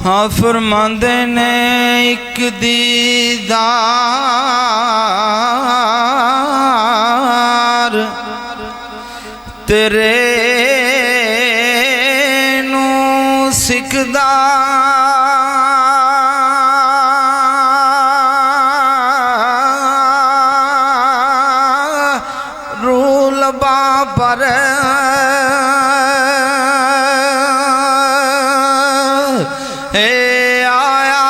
हाँ फरमांदे ने एक दीदार तेरे नू सिकदा रूल बाबर आया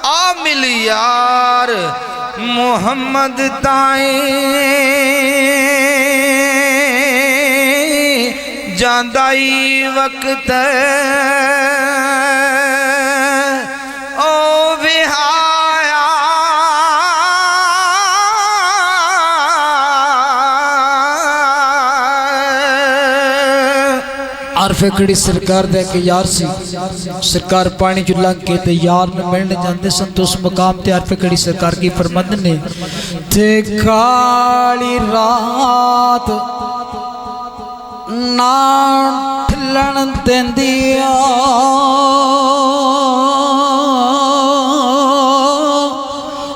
आ मिल यार मोहम्मद ताई जांदाई वक्त ओ विहाया आरफे खड़ी सरकार दे के यार सी सरकार पानी चु लंघ के ते यार न मिलने जाते सन तो उस मकाम ते आरफे खड़ी सरकार की फरमंद ने ते काली रात ना ठिलन देंदिया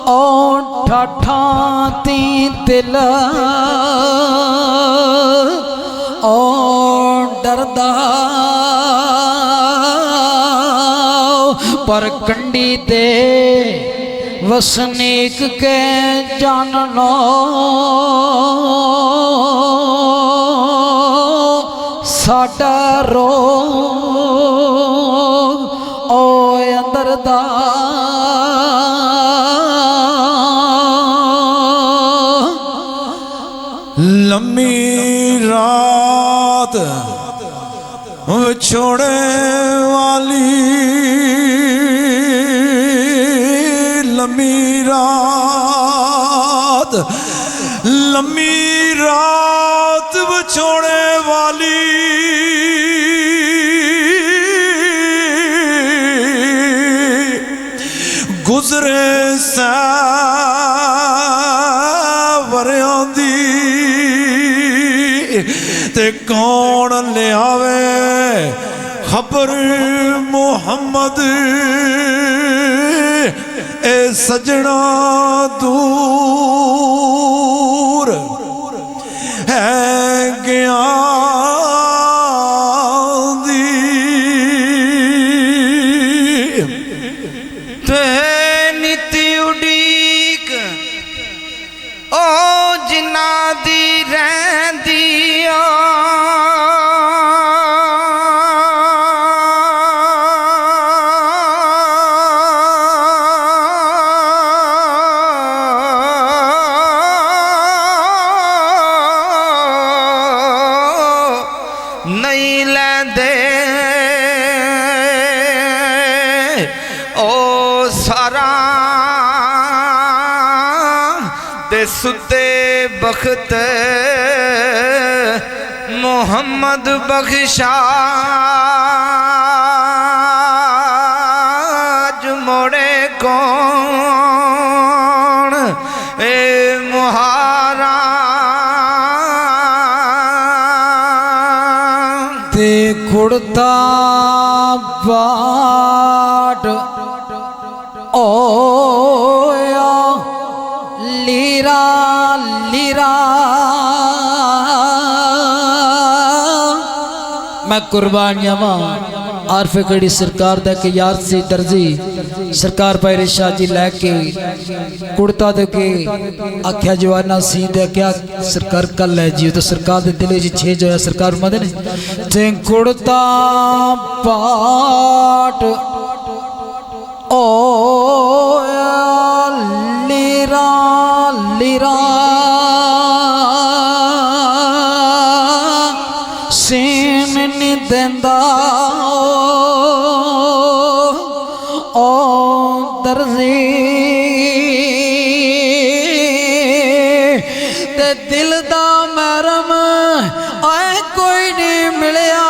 ओ ठाठा ती दिल ओ डरदा पर कंडी दे वसनीक के जान लो साडा रोग ओ अंदर दा लम्मी रात छोड़े वाली लम्मी रात छोड़े वाली गुजरे सावरियां दी ते कौन ले आवे खबर मोहम्मद ए सजना दूर है ज्ञान दी ते नीति उड़ीक ओ जिन्ना दी रहंदी नहीं लेंदे ओ सारा दे सुते बख्त मोहम्मद बख्शा मोड़े कौन ए मुहारा ते कुड़ता बाट ओया लीरा लीरा मैं कुर्बान जावा आरफे खड़ी सरकार दे के यार सी दर्जी सरकार पैरे शाह जी लैके कुड़ता दे के आख्या जवाना सी दे क्या सरकार कल ले जी तो सरकार दे दिले जी छे जो है सरकार मदे ने ते कुड़ता पाट ओ लीरा लीरा सीन नहीं देंदा ओ दर्जी ते दिल दा मरम आए कोई नहीं मिलिया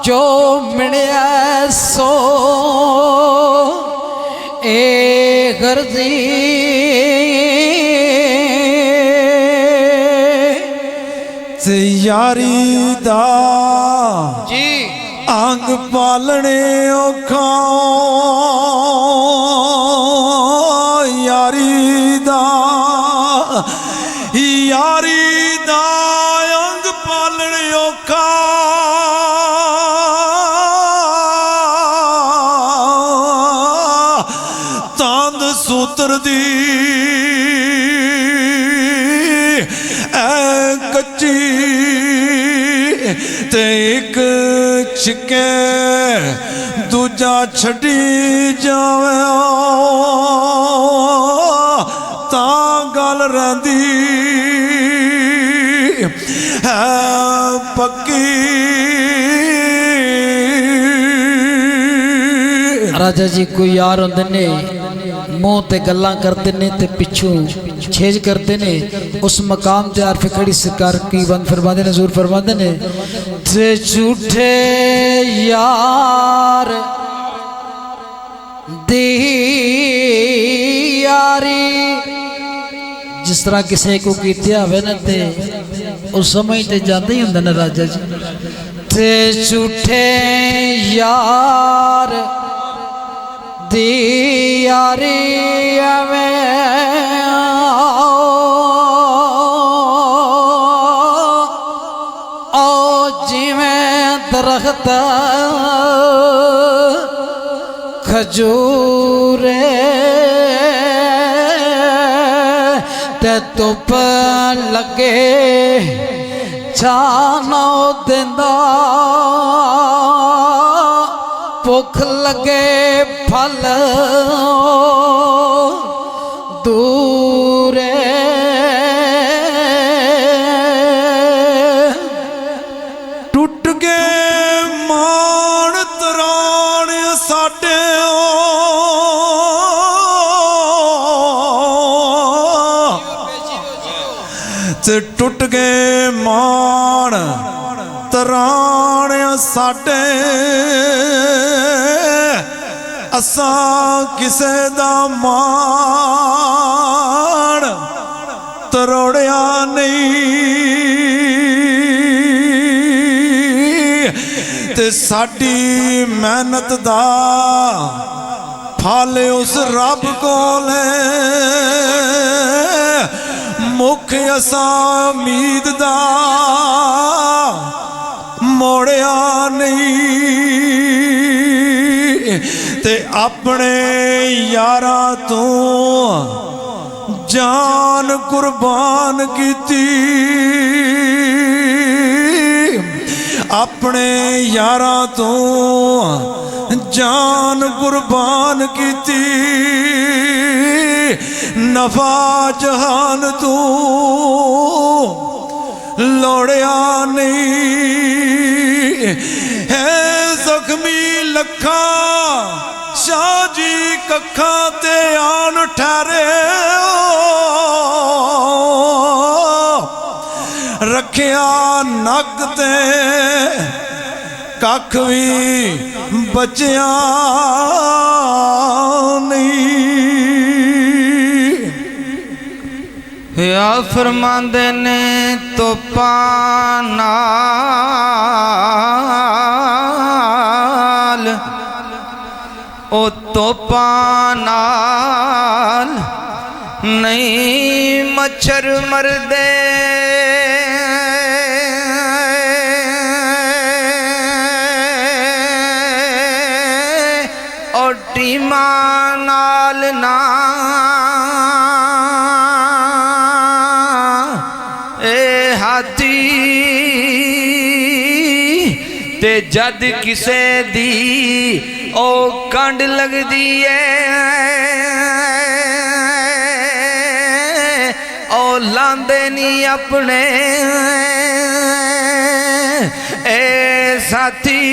जो मिलिया सो ए गर्जी ਤੇ ਯਾਰੀ ਦਾ जी ਅੰਗ ਪਾਲਣੇ ਔਖਾ ਯਾਰੀ ਦਾ ਅੰਗ ਪਾਲਣੇ ਔਖਾ ਤੰਦ ਸੂਤਰ ਦੀ ਐ ਕੱਚੀ ਤੇ ਇੱਕ ਛਿੱਕੇ ਦੂਜਾ ਛੱਡੀ ਜਾਵੇ ਤਾਂ ਗੱਲ ਰਹਿੰਦੀ ਹੈ ਪੱਕੀ। राजा जी कोई यार होंदे ने मूँह ते गल्लां करते ने ते पिछू छेज करते ने उस मकाम ते आर फिकड़ी सरकार की बंद फरमाते ने ज़रूर फरमाते ने ते झूठे यार दी यारी जिस तरह किसी को कीतिया होवे ना ते उस समय ते जाते ही होंदा ना राजा जी ते झूठे यार दी यारी जिमें दरख्त खजूरे ते धुप लगे छानो दिंदा भुख लगे फल दूरे टुट गए मान तराण साडे ते टुट गए मान तराण साडे असां किसे दा मान तरोड़िया नहीं ते साडी मेहनत दा फल उस रब कोल मुख असां उम्मीद दा मोड़िया नहीं ते अपने यारा तू जान कुर्बान कीती अपने यारा तू जान कुर्बान कीती नफा जहान तू लोड़िया नहीं है जख्मी लखा शाह जी कखा ते आन ठहरे रखिया नक ते कख भी बचिया नहीं। या फरमांदे ने तो पानाल ओ तो पानाल नहीं मच्छर मरदे और टीमा नाल ना ते जद किसे दी ओ कंड लगदी है ओ लांदे नी अपने ए साथी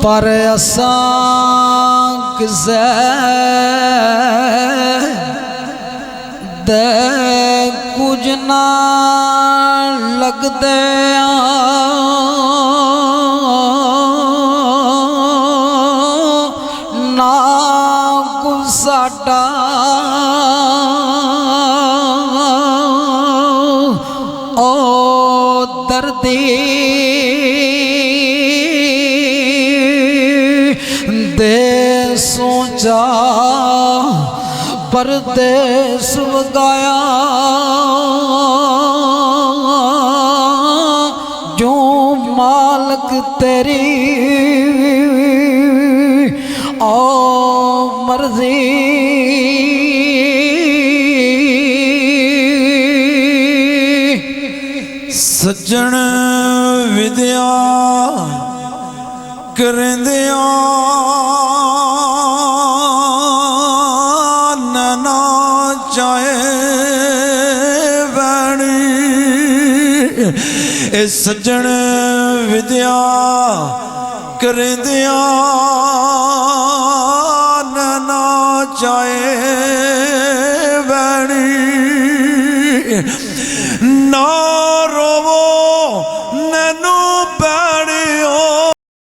पर असां किसे दे कुछ ना लगदे ना कुछ साडा ओ दर्दी दे सोचा परदेस वगाया जो मालक तेरी ओ मर्जी सज्जन विद्या करेंदिया ना चाहे बैणी ए सज्जन विद्या करेंदिया ना चाहे बैणी ना